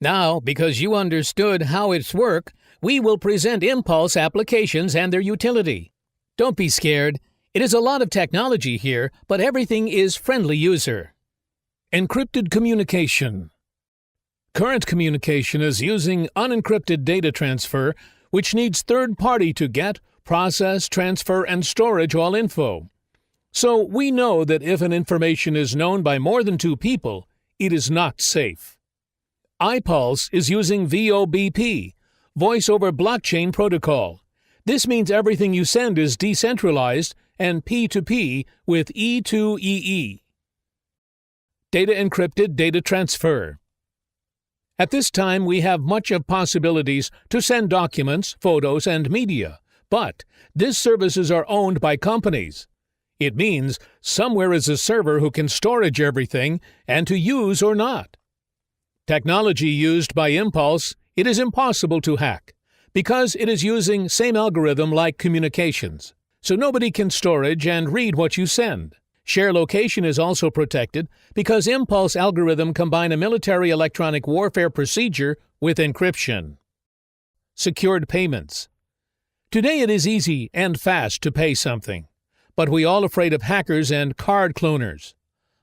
Now, because you understood how it's work, we will present Impulse applications and their utility. Don't be scared. It is a lot of technology here, but everything is friendly user. Encrypted communication. Current communication is using unencrypted data transfer, which needs third party to get, process, transfer, and storage all info. So we know that if an information is known by more than two people, it is not safe. iPulse is using VOBP, Voice over Blockchain Protocol. This means everything you send is decentralized and P2P with E2EE. Data encrypted data transfer. At this time, we have much of possibilities to send documents, photos, and media, but these services are owned by companies. It means somewhere is a server who can storage everything and to use or not. Technology used by Impulse, it is impossible to hack because it is using same algorithm like communications, so nobody can storage and read what you send. Share location is also protected because Impulse algorithm combine a military electronic warfare procedure with encryption. Secured payments. Today it is easy and fast to pay something, but we all afraid of hackers and card cloners.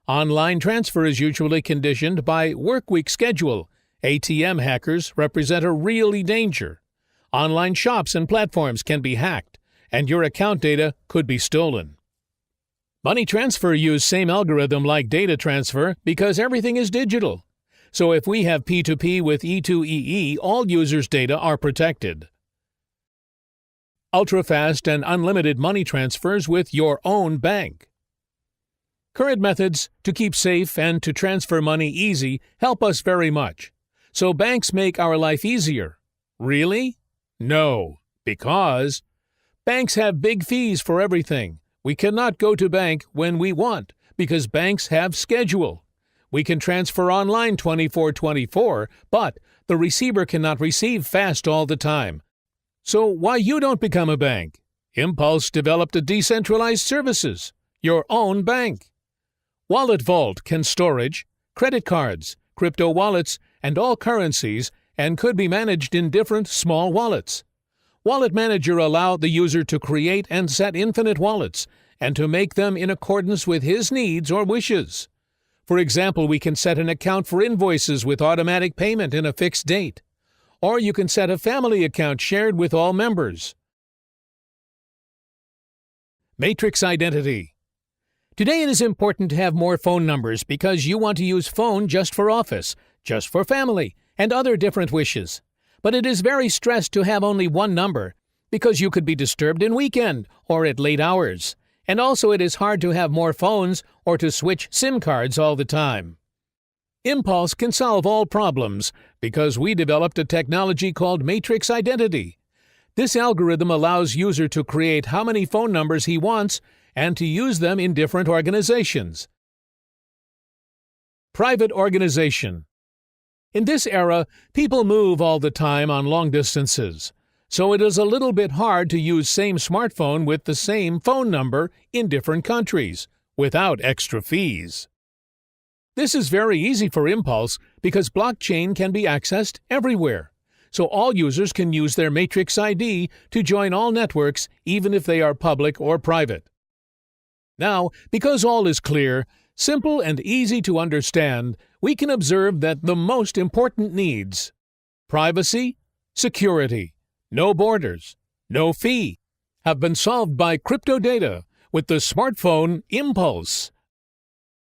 Online transfer is usually conditioned by workweek schedule. ATM hackers represent a really danger. Online shops and platforms can be hacked, and your account data could be stolen. Money transfer use same algorithm like data transfer because everything is digital. So if we have P2P with E2EE, all users' data are protected. Ultra-fast and unlimited money transfers with your own bank. Current methods to keep safe and to transfer money easy help us very much. So banks make our life easier. Really? No, because banks have big fees for everything. We cannot go to bank when we want because banks have schedule. We can transfer online 24/24, but the receiver cannot receive fast all the time. So why you don't become a bank? Impulse developed a decentralized services, your own bank. Wallet Vault can storage credit cards, crypto wallets, and all currencies and could be managed in different small wallets. Wallet Manager allows the user to create and set infinite wallets and to make them in accordance with his needs or wishes. For example, we can set an account for invoices with automatic payment in a fixed date. Or you can set a family account shared with all members. Matrix identity. Today it is important to have more phone numbers because you want to use phone just for office, just for family, and other different wishes. But it is very stressed to have only one number because you could be disturbed in weekend or at late hours. And also it is hard to have more phones or to switch SIM cards all the time. Impulse can solve all problems because we developed a technology called Matrix Identity. This algorithm allows user to create how many phone numbers he wants and to use them in different organizations. Private organization. In this era, people move all the time on long distances, so it is a little bit hard to use same smartphone with the same phone number in different countries without extra fees. This is very easy for Impulse because blockchain can be accessed everywhere, so all users can use their Matrix ID to join all networks even if they are public or private. Now, because all is clear, simple and easy to understand, we can observe that the most important needs: privacy, security, no borders, no fee, have been solved by crypto data with the smartphone Impulse.